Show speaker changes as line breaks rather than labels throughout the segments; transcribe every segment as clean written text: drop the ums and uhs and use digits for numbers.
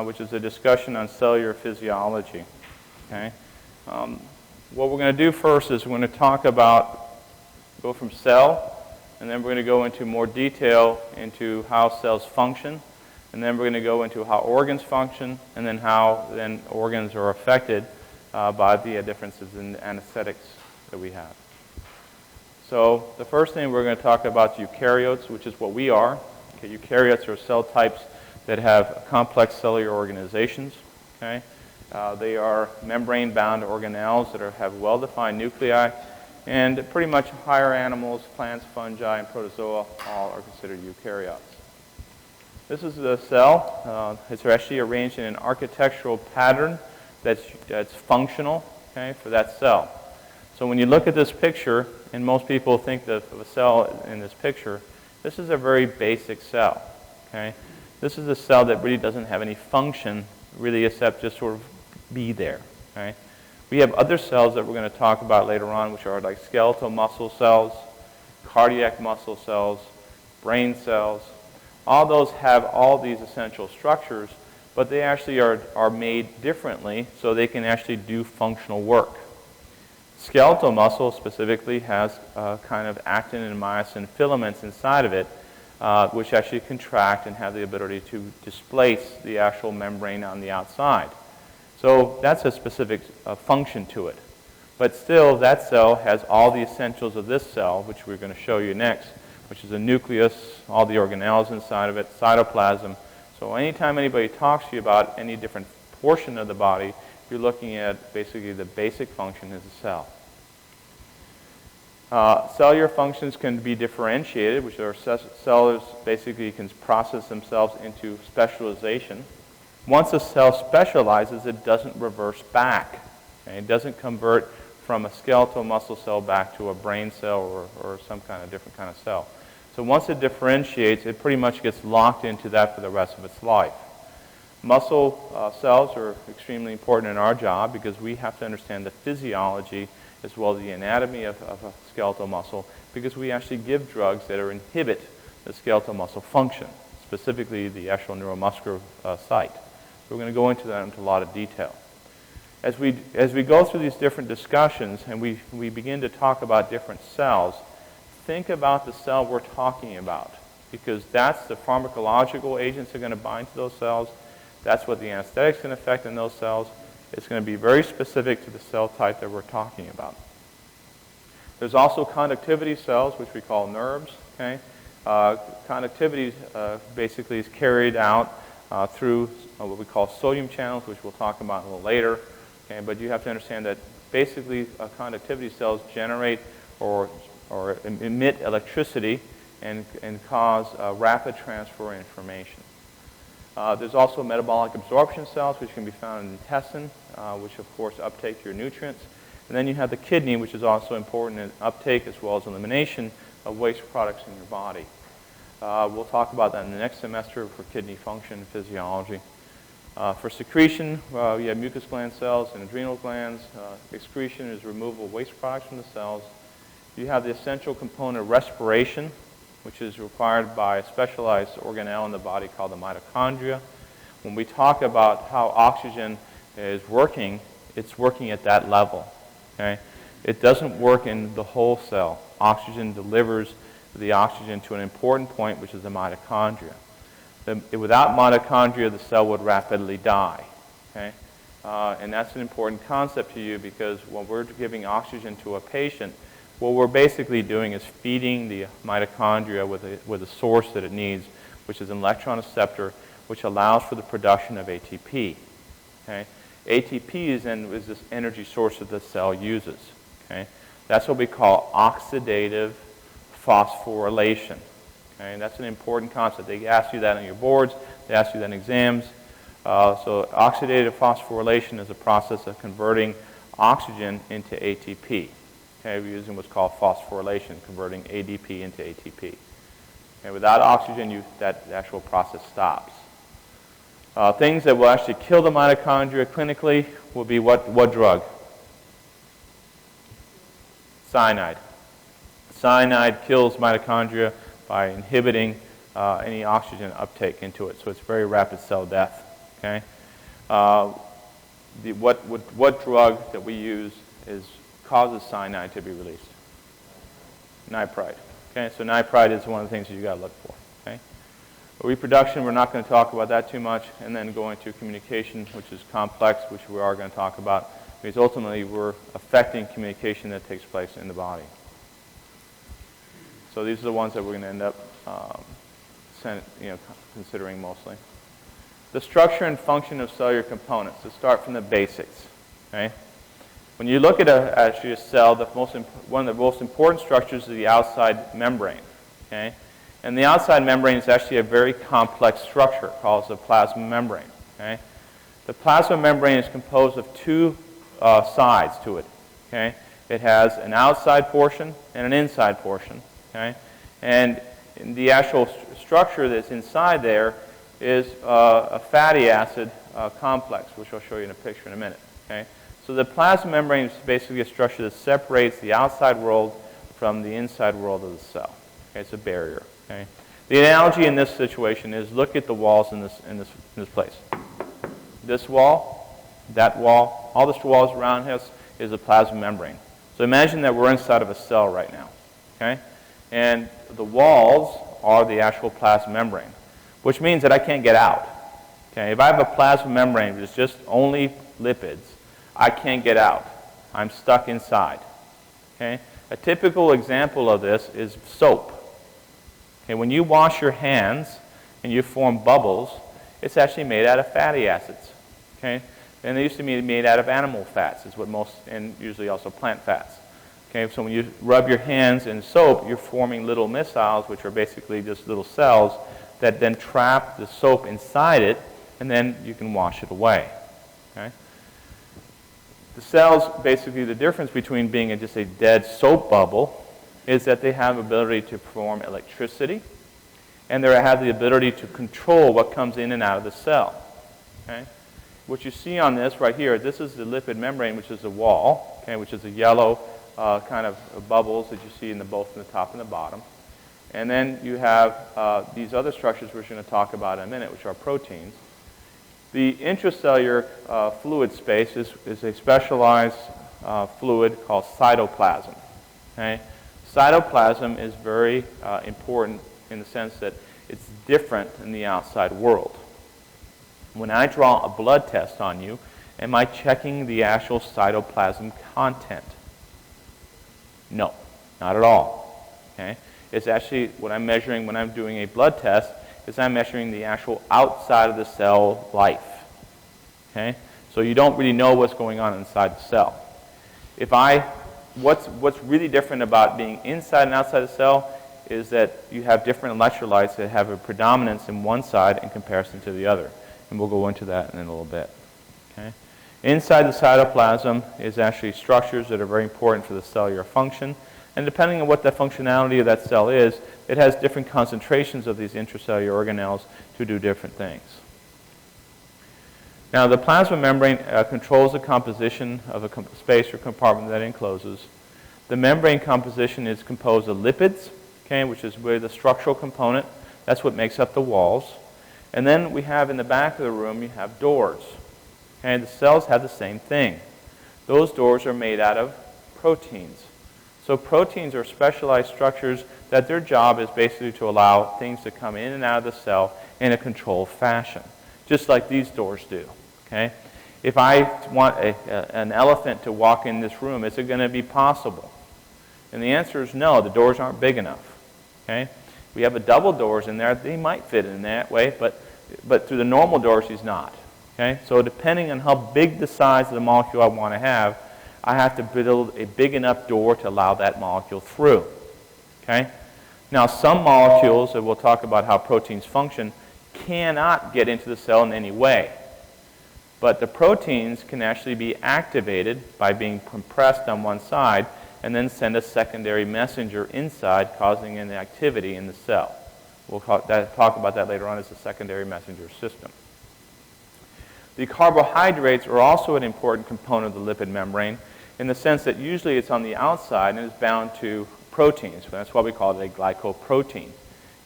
which is a discussion on cellular physiology. Okay? What we're going to do first is we're going to go from cell, and then we're going to go into more detail into how cells function, and then we're going to go into how organs function, and then how then organs are affected by the differences in anesthetics that we have. So the first thing we're going to talk about is eukaryotes, which is what we are. Okay, eukaryotes are cell types that have complex cellular organizations. Okay? They are membrane-bound organelles that have well-defined nuclei, and pretty much higher animals, plants, fungi, and protozoa all are considered eukaryotes. This is the cell. It's actually arranged in an architectural pattern that's functional, okay, for that cell. So when you look at this picture, and most people think of a cell in this picture, this is a very basic cell. Okay? This is a cell that really doesn't have any function, really, except just sort of be there. Okay? We have other cells that we're going to talk about later on, which are like skeletal muscle cells, cardiac muscle cells, brain cells. All those have all these essential structures, but they actually are made differently so they can actually do functional work. Skeletal muscle specifically has kind of actin and myosin filaments inside of it, which actually contract and have the ability to displace the actual membrane on the outside. So that's a specific function to it. But still, that cell has all the essentials of this cell, which we're going to show you next, which is a nucleus, all the organelles inside of it, cytoplasm. So anytime anybody talks to you about any different portion of the body, you're looking at basically the basic function as a cell. Cellular functions can be differentiated, which are cells basically can process themselves into specialization. Once a cell specializes, it doesn't reverse back. Okay? It doesn't convert from a skeletal muscle cell back to a brain cell or some kind of different kind of cell. So once it differentiates, it pretty much gets locked into that for the rest of its life. Muscle cells are extremely important in our job because we have to understand the physiology as well as the anatomy of a skeletal muscle, because we actually give drugs that inhibit the skeletal muscle function, specifically the actual neuromuscular site. So we're going to go into that into a lot of detail. As we go through these different discussions and we begin to talk about different cells, think about the cell we're talking about, because that's the pharmacological agents that are going to bind to those cells. That's what the anesthetics can affect in those cells. It's going to be very specific to the cell type that we're talking about. There's also conductivity cells, which we call nerves. Okay? Conductivity basically is carried out through what we call sodium channels, which we'll talk about a little later. Okay? But you have to understand that basically conductivity cells generate or emit electricity and cause rapid transfer of information. There's also metabolic absorption cells, which can be found in the intestine, which of course uptake your nutrients. And then you have the kidney, which is also important in uptake as well as elimination of waste products in your body. We'll talk about that in the next semester for kidney function and physiology. For secretion, you have mucus gland cells and adrenal glands. Excretion is removal of waste products from the cells. You have the essential component of respiration, which is required by a specialized organelle in the body called the mitochondria. When we talk about how oxygen is working, it's working at that level. Okay? It doesn't work in the whole cell. Oxygen delivers the oxygen to an important point, which is the mitochondria. Without mitochondria, the cell would rapidly die. Okay? And that's an important concept to you, because when we're giving oxygen to a patient, what we're basically doing is feeding the mitochondria with a source that it needs, which is an electron acceptor, which allows for the production of ATP. Okay? ATP is this energy source that the cell uses. Okay? That's what we call oxidative phosphorylation. Okay? And that's an important concept. They ask you that on your boards. They ask you that in exams. So oxidative phosphorylation is a process of converting oxygen into ATP. Okay, we're using what's called phosphorylation, converting ADP into ATP. Okay, without oxygen, that actual process stops. Things that will actually kill the mitochondria clinically will be what drug? Cyanide. Cyanide kills mitochondria by inhibiting any oxygen uptake into it, so it's very rapid cell death. Okay? What drug that we use causes cyanide to be released? Nipride. Okay, so nipride is one of the things that you got to look for. Okay? Reproduction, we're not going to talk about that too much, and then go into communication, which is complex, which we are going to talk about, because ultimately we're affecting communication that takes place in the body. So these are the ones that we're going to end up considering mostly. The structure and function of cellular components. Let's start from the basics. Okay? When you look at actually a cell, one of the most important structures is the outside membrane. Okay? And the outside membrane is actually a very complex structure called the plasma membrane. Okay? The plasma membrane is composed of two sides to it. Okay? It has an outside portion and an inside portion. Okay? And the actual structure that's inside there is a fatty acid complex, which I'll show you in a picture in a minute. Okay? So the plasma membrane is basically a structure that separates the outside world from the inside world of the cell. Okay? It's a barrier. Okay? The analogy in this situation is look at the walls in this place. This wall, that wall, all the walls around us is a plasma membrane. So imagine that we're inside of a cell right now. Okay? And the walls are the actual plasma membrane, which means that I can't get out. Okay? If I have a plasma membrane that's just only lipids, I can't get out. I'm stuck inside. Okay? A typical example of this is soap. Okay? When you wash your hands and you form bubbles, it's actually made out of fatty acids. Okay? And they used to be made out of animal fats, is what most, and usually also plant fats. Okay, so when you rub your hands in soap, you're forming little micelles, which are basically just little cells that then trap the soap inside it, and then you can wash it away. Okay? The cells, basically the difference between being just a dead soap bubble is that they have the ability to form electricity, and they have the ability to control what comes in and out of the cell. Okay? What you see on this right here, this is the lipid membrane, which is the wall, okay, which is a yellow kind of bubbles that you see both in the top and the bottom. And then you have these other structures we're going to talk about in a minute, which are proteins. The intracellular fluid space is a specialized fluid called cytoplasm. Okay? Cytoplasm is very important in the sense that it's different in the outside world. When I draw a blood test on you, am I checking the actual cytoplasm content? No, not at all. Okay? It's actually what I'm measuring when I'm doing a blood test is I'm measuring the actual outside of the cell life. Okay? So you don't really know what's going on inside the cell. What's really different about being inside and outside the cell is that you have different electrolytes that have a predominance in one side in comparison to the other. And we'll go into that in a little bit. Okay? Inside the cytoplasm is actually structures that are very important for the cellular function. And depending on what the functionality of that cell is, it has different concentrations of these intracellular organelles to do different things. Now, the plasma membrane controls the composition of a space or compartment that it encloses. The membrane composition is composed of lipids, okay, which is where the structural component. That's what makes up the walls. And then we have in the back of the room, you have doors. And the cells have the same thing. Those doors are made out of proteins. So proteins are specialized structures that their job is basically to allow things to come in and out of the cell in a controlled fashion, just like these doors do. Okay? If I want an elephant to walk in this room, is it going to be possible? And the answer is no, the doors aren't big enough. Okay? We have a double doors in there, they might fit in that way, but through the normal doors, he's not. Okay? So depending on how big the size of the molecule I want to have to build a big enough door to allow that molecule through. Okay? Now, some molecules, and we'll talk about how proteins function, cannot get into the cell in any way. But the proteins can actually be activated by being compressed on one side and then send a secondary messenger inside, causing an activity in the cell. We'll talk about that later on as a secondary messenger system. The carbohydrates are also an important component of the lipid membrane in the sense that usually it's on the outside and is bound to proteins. That's why we call it a glycoprotein.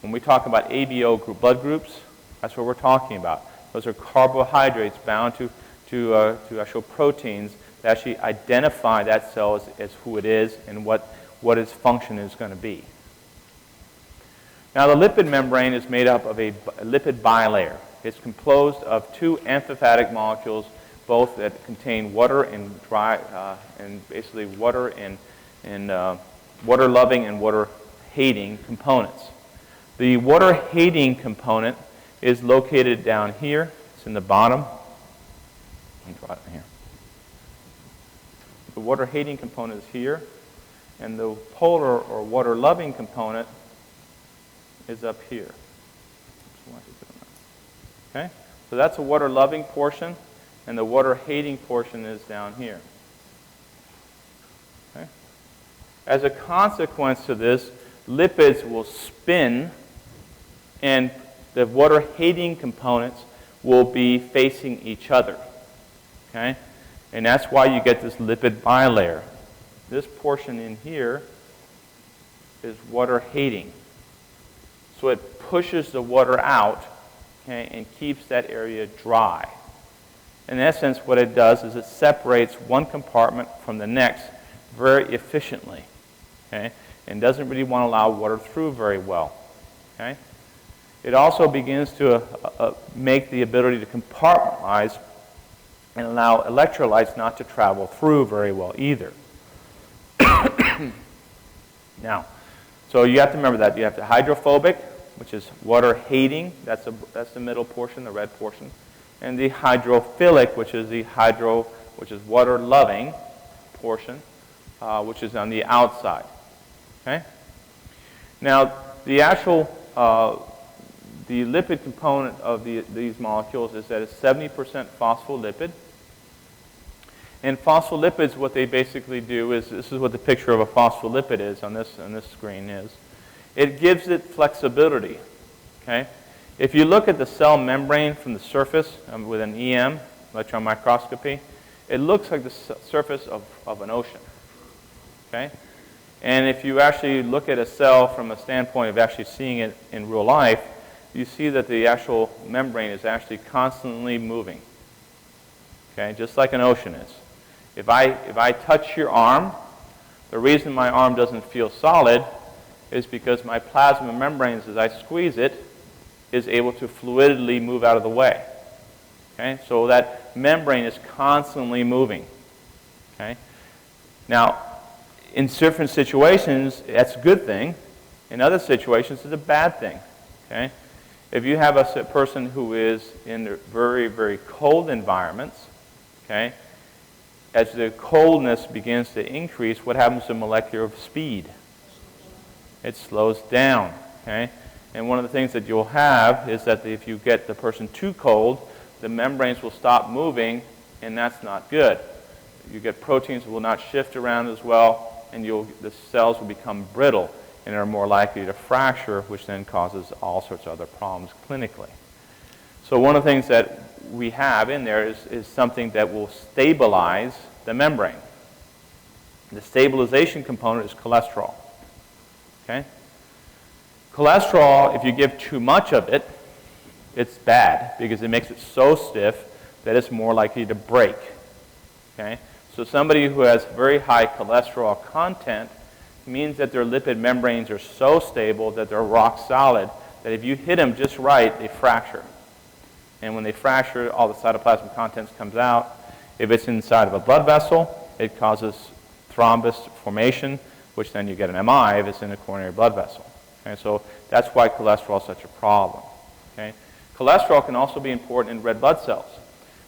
When we talk about ABO blood groups, that's what we're talking about. Those are carbohydrates bound to actual proteins that actually identify that cell as who it is and what its function is going to be. Now, the lipid membrane is made up of a lipid bilayer. It's composed of two amphipathic molecules, both that contain water and basically water and water-loving and water-hating components. The water-hating component is located down here. It's in the bottom. Let me draw it in here. The water-hating component is here, and the polar or water-loving component is up here. Okay? So that's a water-loving portion, and the water-hating portion is down here. Okay? As a consequence to this, lipids will spin, and the water-hating components will be facing each other. Okay? And that's why you get this lipid bilayer. This portion in here is water-hating. So it pushes the water out, okay, and keeps that area dry. In essence, what it does is it separates one compartment from the next very efficiently, okay, and doesn't really want to allow water through very well. Okay? It also begins to make the ability to compartmentalize and allow electrolytes not to travel through very well either. Now, so you have to remember that. You have the hydrophobic, which is water-hating. That's the middle portion, the red portion. And the hydrophilic, which is water-loving portion, which is on the outside. Okay? Now, the actual the lipid component of these molecules is that it's 70% phospholipid. And phospholipids, what they basically do is, this is what the picture of a phospholipid is on this screen is. It gives it flexibility. Okay? If you look at the cell membrane from the surface with an EM, electron microscopy, it looks like the surface of an ocean. Okay? And if you actually look at a cell from a standpoint of actually seeing it in real life, you see that the actual membrane is actually constantly moving. Okay? Just like an ocean is. If I touch your arm, the reason my arm doesn't feel solid is because my plasma membranes, as I squeeze it, is able to fluidly move out of the way. Okay? So that membrane is constantly moving. Okay? Now, in different situations, that's a good thing. In other situations, it's a bad thing. Okay? If you have a person who is in very, very cold environments, okay, as the coldness begins to increase, what happens to molecular speed? It slows down. Okay? And one of the things that you'll have is that if you get the person too cold, the membranes will stop moving, and that's not good. You get proteins that will not shift around as well, and the cells will become brittle and are more likely to fracture, which then causes all sorts of other problems clinically. So one of the things that we have in there is something that will stabilize the membrane. The stabilization component is cholesterol. Okay? Cholesterol, if you give too much of it, it's bad because it makes it so stiff that it's more likely to break. Okay? So somebody who has very high cholesterol content means that their lipid membranes are so stable that they're rock solid, that if you hit them just right, they fracture. And when they fracture, all the cytoplasmic contents comes out. If it's inside of a blood vessel, it causes thrombus formation, which then you get an MI if it's in a coronary blood vessel. Okay, so that's why cholesterol is such a problem. Okay? Cholesterol can also be important in red blood cells.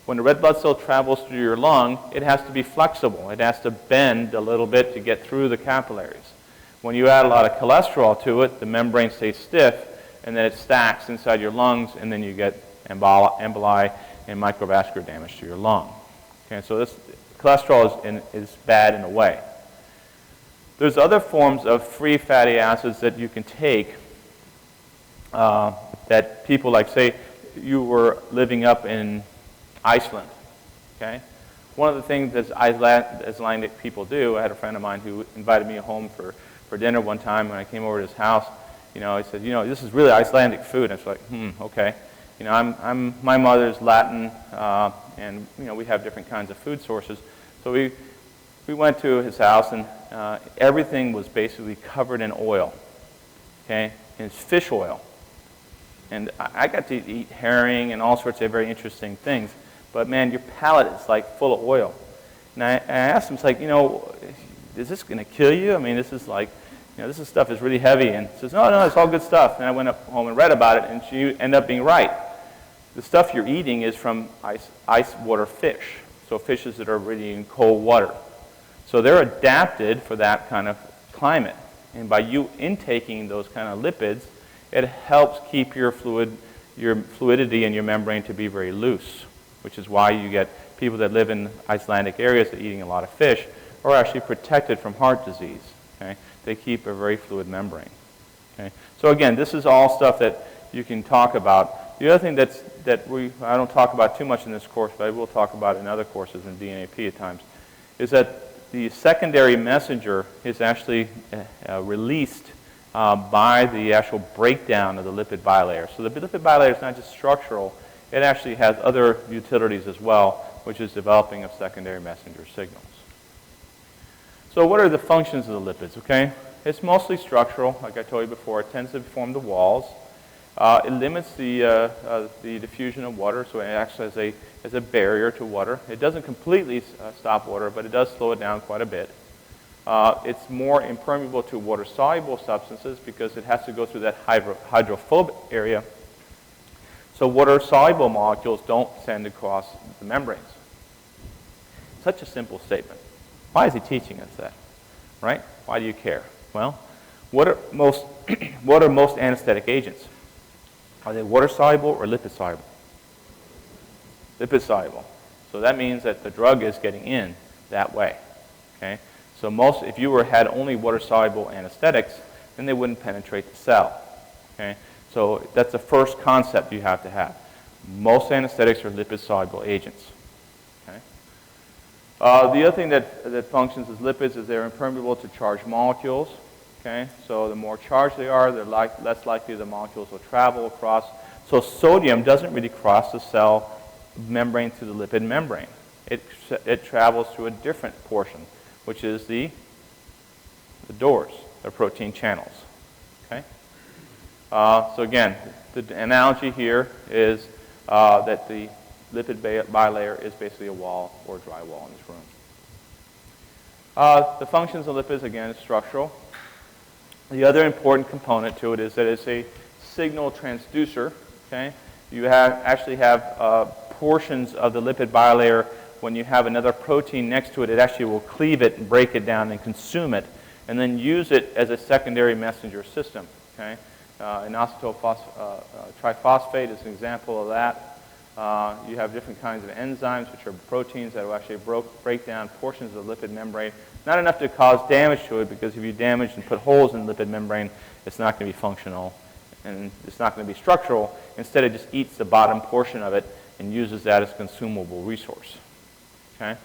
When the red blood cell travels through your lung, it has to be flexible. It has to bend a little bit to get through the capillaries. When you add a lot of cholesterol to it, the membrane stays stiff, and then it stacks inside your lungs, and then you get emboli and microvascular damage to your lung. Okay, so this cholesterol is bad in a way. There's other forms of free fatty acids that you can take that people like, say, you were living up in Iceland. Okay, one of the things that Icelandic people do, I had a friend of mine who invited me home for dinner one time when I came over to his house. You know, he said, you know, this is really Icelandic food. And I was like, okay. You know, my mother's Latin, and you know, we have different kinds of food sources. So we went to his house, and everything was basically covered in oil. Okay, and it's fish oil. And I got to eat herring and all sorts of very interesting things. But man, your palate is like full of oil. And I asked him, it's like, you know, is this going to kill you? I mean, this is like, you know, this stuff is really heavy. And he says, no, it's all good stuff. And I went up home and read about it, and she ended up being right. The stuff you're eating is from ice water fish, so fishes that are really in cold water. So they're adapted for that kind of climate. And by you intaking those kind of lipids, it helps keep your fluidity in your membrane to be very loose, which is why you get people that live in Icelandic areas that are eating a lot of fish are actually protected from heart disease. Okay? They keep a very fluid membrane. Okay? So again, this is all stuff that you can talk about. The other thing I don't talk about too much in this course, but I will talk about in other courses in DNAP at times, is that the secondary messenger is actually released by the actual breakdown of the lipid bilayer. So the lipid bilayer is not just structural, it actually has other utilities as well, which is developing of secondary messenger signals. So what are the functions of the lipids, okay? It's mostly structural, like I told you before. It tends to form the walls. It limits the diffusion of water, so it acts as a barrier to water. It doesn't completely stop water, but it does slow it down quite a bit. It's more impermeable to water-soluble substances because it has to go through that hydrophobic area. So water-soluble molecules don't send across the membranes. Such a simple statement. Why is he teaching us that? Right? Why do you care? Well, what are most anesthetic agents? Are they water-soluble or lipid-soluble? Lipid-soluble. So that means that the drug is getting in that way. Okay? So if you had only water-soluble anesthetics, then they wouldn't penetrate the cell. Okay? So that's the first concept you have to have. Most anesthetics are lipid-soluble agents. Okay? The other thing that functions as lipids is they're impermeable to charged molecules. Okay? So the more charged they are, less likely the molecules will travel across. So sodium doesn't really cross the cell membrane through the lipid membrane. It travels through a different portion, which is the doors, the protein channels. Okay? So again, the analogy here is that the lipid bilayer is basically a wall or a dry wall in this room. The functions of lipids, again, is structural. The other important component to it is that it's a signal transducer. Okay? You actually have portions of the lipid bilayer. When you have another protein next to it, it actually will cleave it and break it down and consume it, and then use it as a secondary messenger system. Okay? Inositol triphosphate is an example of that. You have different kinds of enzymes, which are proteins that will actually break down portions of the lipid membrane. Not enough to cause damage to it, because if you damage and put holes in the lipid membrane, it's not going to be functional, and it's not going to be structural. Instead, it just eats the bottom portion of it and uses that as a consumable resource. Okay?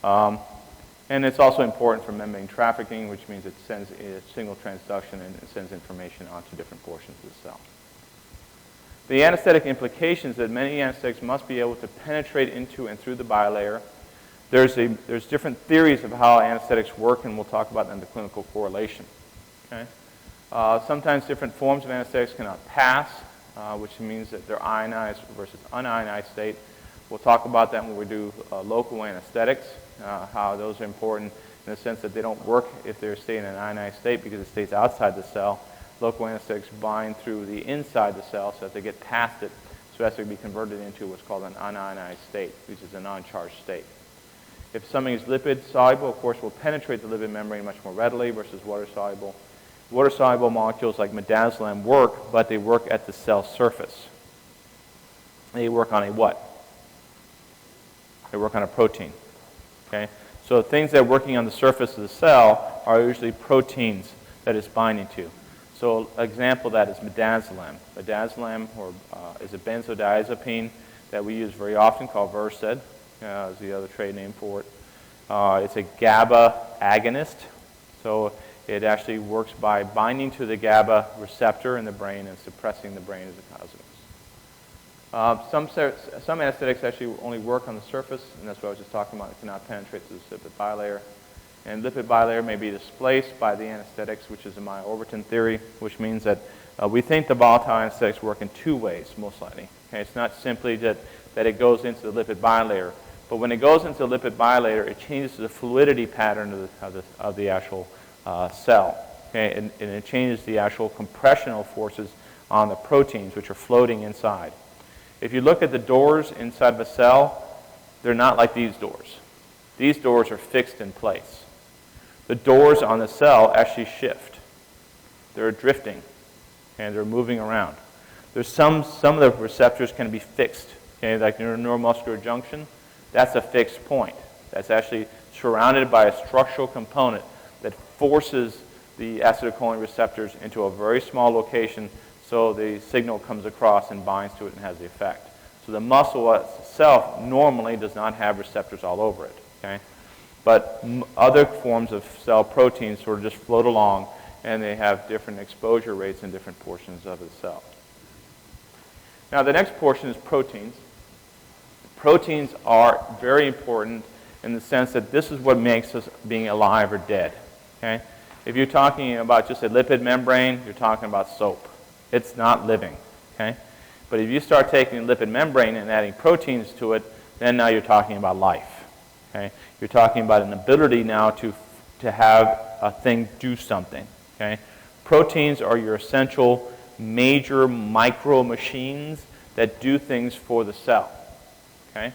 And it's also important for membrane trafficking, which means it sends a signal transduction and it sends information onto different portions of the cell. The anesthetic implications that many anesthetics must be able to penetrate into and through the bilayer. There's different theories of how anesthetics work, and we'll talk about that in the clinical correlation. Okay? Sometimes different forms of anesthetics cannot pass, which means that they're ionized versus unionized state. We'll talk about that when we do local anesthetics, how those are important in the sense that they don't work if they're staying in an ionized state because it stays outside the cell. Local anesthetics bind through the inside the cell so that they get past it, so it has to be converted into what's called an unionized state, which is a non-charged state. If something is lipid soluble, of course, will penetrate the lipid membrane much more readily versus water soluble. Water soluble molecules like midazolam work, but they work at the cell surface. They work on a what? They work on a protein. Okay? So things that are working on the surface of the cell are usually proteins that it's binding to. So an example of that is midazolam. Midazolam is a benzodiazepine that we use very often called Versed, is the other trade name for it. It's a GABA agonist. So it actually works by binding to the GABA receptor in the brain and suppressing the brain as a consequence. Some anesthetics actually only work on the surface, and that's what I was just talking about. It cannot penetrate to the lipid bilayer. And lipid bilayer may be displaced by the anesthetics, which is a myoorbitin theory, which means that we think the volatile anesthetics work in two ways, most likely. Okay? It's not simply that it goes into the lipid bilayer, but when it goes into the lipid bilayer, it changes the fluidity pattern of the actual cell. Okay? And it changes the actual compressional forces on the proteins, which are floating inside. If you look at the doors inside of a cell, they're not like these doors. These doors are fixed in place. The doors on the cell actually shift. They're drifting, and they're moving around. There's some of the receptors can be fixed, okay, like neuromuscular junction. That's a fixed point. That's actually surrounded by a structural component that forces the acetylcholine receptors into a very small location so the signal comes across and binds to it and has the effect. So the muscle itself normally does not have receptors all over it. Okay? But other forms of cell proteins sort of just float along, and they have different exposure rates in different portions of the cell. Now the next portion is proteins. Proteins are very important in the sense that this is what makes us being alive or dead. Okay? If you're talking about just a lipid membrane, you're talking about soap. It's not living. Okay? But if you start taking the lipid membrane and adding proteins to it, then now you're talking about life. Okay? You're talking about an ability now to have a thing do something. Okay? Proteins are your essential major micro machines that do things for the cell. Okay?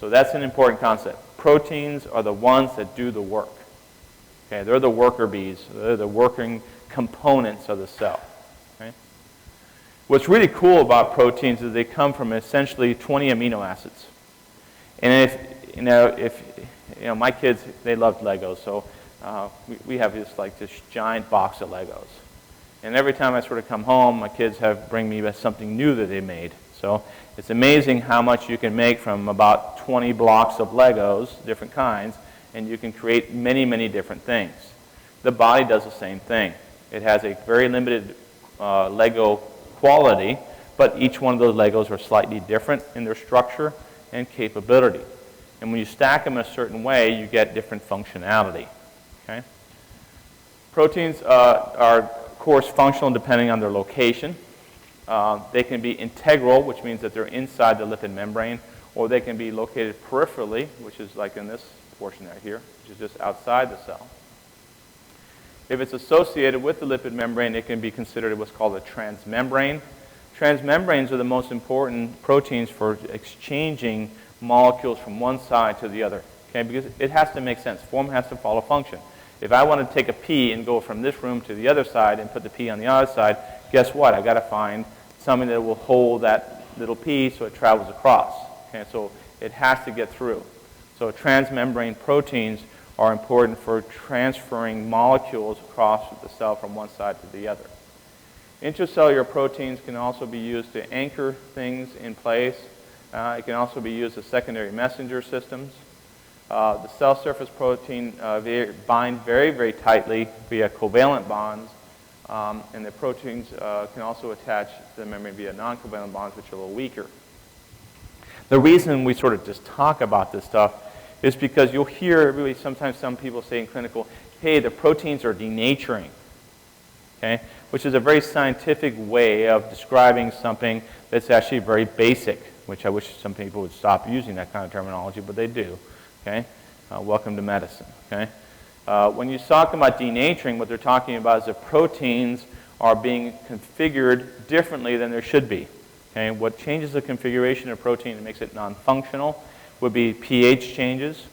So that's an important concept. Proteins are the ones that do the work. Okay? They're the worker bees. They're the working components of the cell. Okay? What's really cool about proteins is they come from essentially 20 amino acids. And if my kids, they love Legos, so we have this giant box of Legos. And every time I sort of come home, my kids bring me something new that they made. So it's amazing how much you can make from about 20 blocks of Legos, different kinds, and you can create many, many different things. The body does the same thing. It has a very limited Lego quality, but each one of those Legos are slightly different in their structure and capability. And when you stack them in a certain way, you get different functionality. Okay? Proteins are, of course, functional depending on their location. They can be integral, which means that they're inside the lipid membrane, or they can be located peripherally, which is like in this portion right here, which is just outside the cell. If it's associated with the lipid membrane, it can be considered what's called a transmembrane. Transmembranes are the most important proteins for exchanging molecules from one side to the other, okay? Because it has to make sense. Form has to follow function. If I want to take a pea and go from this room to the other side and put the pea on the other side, guess what? I've got to find something that will hold that little pea so it travels across. Okay? So it has to get through. So transmembrane proteins are important for transferring molecules across the cell from one side to the other. Intracellular proteins can also be used to anchor things in place. It can also be used as secondary messenger systems. The cell surface protein bind very, very tightly via covalent bonds, and the proteins can also attach to the membrane via non-covalent bonds, which are a little weaker. The reason we sort of just talk about this stuff is because you'll hear really sometimes some people say in clinical, hey, the proteins are denaturing, okay? Which is a very scientific way of describing something that's actually very basic, which I wish some people would stop using that kind of terminology, but they do, okay? Welcome to medicine, okay? When you talk about denaturing, what they're talking about is the proteins are being configured differently than there should be, okay? What changes the configuration of protein and makes it non-functional would be pH changes,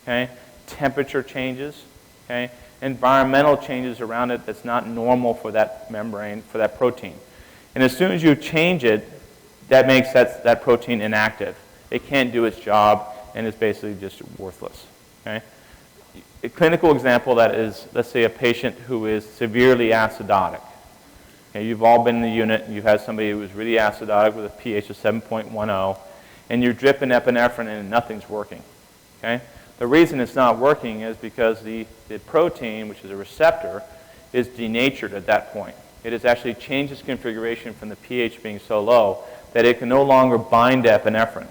okay? Temperature changes, okay? Environmental changes around it that's not normal for that membrane, for that protein. And as soon as you change it, that makes that protein inactive. It can't do its job, and it's basically just worthless, okay? A clinical example that is, let's say, a patient who is severely acidotic. Okay, you've all been in the unit, and you've had somebody who is really acidotic with a pH of 7.10, and you're dripping epinephrine and nothing's working, okay? The reason it's not working is because the protein, which is a receptor, is denatured at that point. It has actually changed its configuration from the pH being so low that it can no longer bind to epinephrine.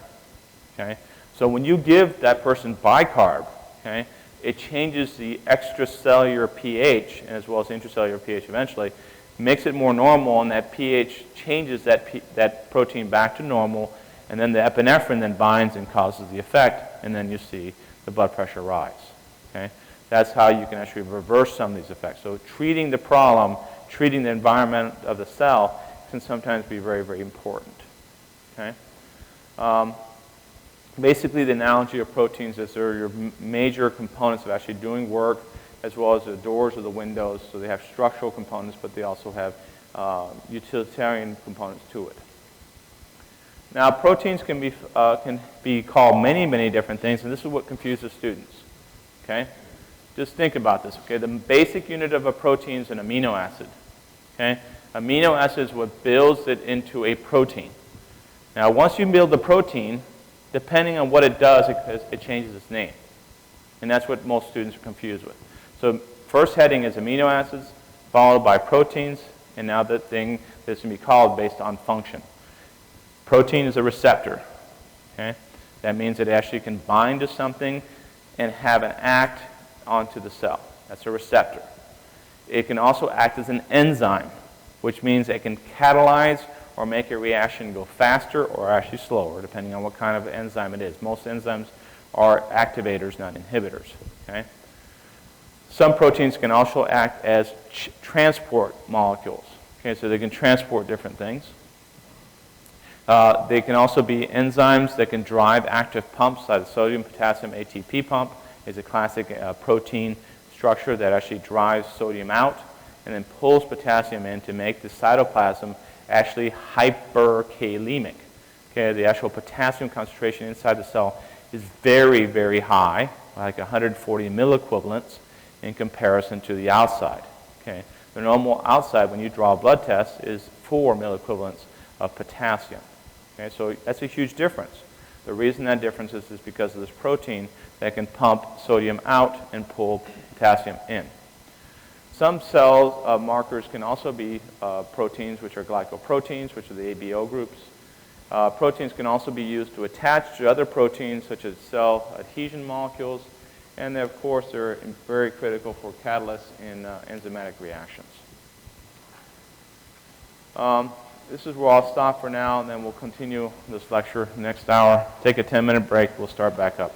Okay? So when you give that person bicarb, okay, it changes the extracellular pH as well as intracellular pH eventually, makes it more normal, and that pH changes that protein back to normal, and then the epinephrine then binds and causes the effect, and then you see the blood pressure rise. Okay? That's how you can actually reverse some of these effects. So treating the problem, treating the environment of the cell can sometimes be very, very important. Okay? Basically, the analogy of proteins is they're your major components of actually doing work, as well as the doors or the windows. So they have structural components, but they also have utilitarian components to it. Now, proteins can be called many, many different things, and this is what confuses students. Okay? Just think about this. Okay? The basic unit of a protein is an amino acid. Okay? Amino acid is what builds it into a protein. Now, once you build the protein, depending on what it does, it changes its name. And that's what most students are confused with. So first heading is amino acids, followed by proteins, and now the thing that's going to be called based on function. Protein is a receptor. Okay? That means it actually can bind to something and have an act onto the cell. That's a receptor. It can also act as an enzyme, which means it can catalyze or make a reaction go faster or actually slower, depending on what kind of enzyme it is. Most enzymes are activators, not inhibitors. Okay? Some proteins can also act as transport molecules. Okay, so they can transport different things. They can also be enzymes that can drive active pumps, like the sodium-potassium ATP pump is a classic protein structure that actually drives sodium out and then pulls potassium in to make the cytoplasm actually hyperkalemic. Okay, the actual potassium concentration inside the cell is very, very high, like 140 milliequivalents in comparison to the outside. Okay, the normal outside when you draw a blood test is 4 milliequivalents of potassium. Okay, so that's a huge difference. The reason that difference is because of this protein that can pump sodium out and pull potassium in. Some cell markers can also be proteins, which are glycoproteins, which are the ABO groups. Proteins can also be used to attach to other proteins, such as cell adhesion molecules, and of course they're very critical for catalysts in enzymatic reactions. This is where I'll stop for now, and then we'll continue this lecture next hour. Take a 10-minute break. We'll start back up.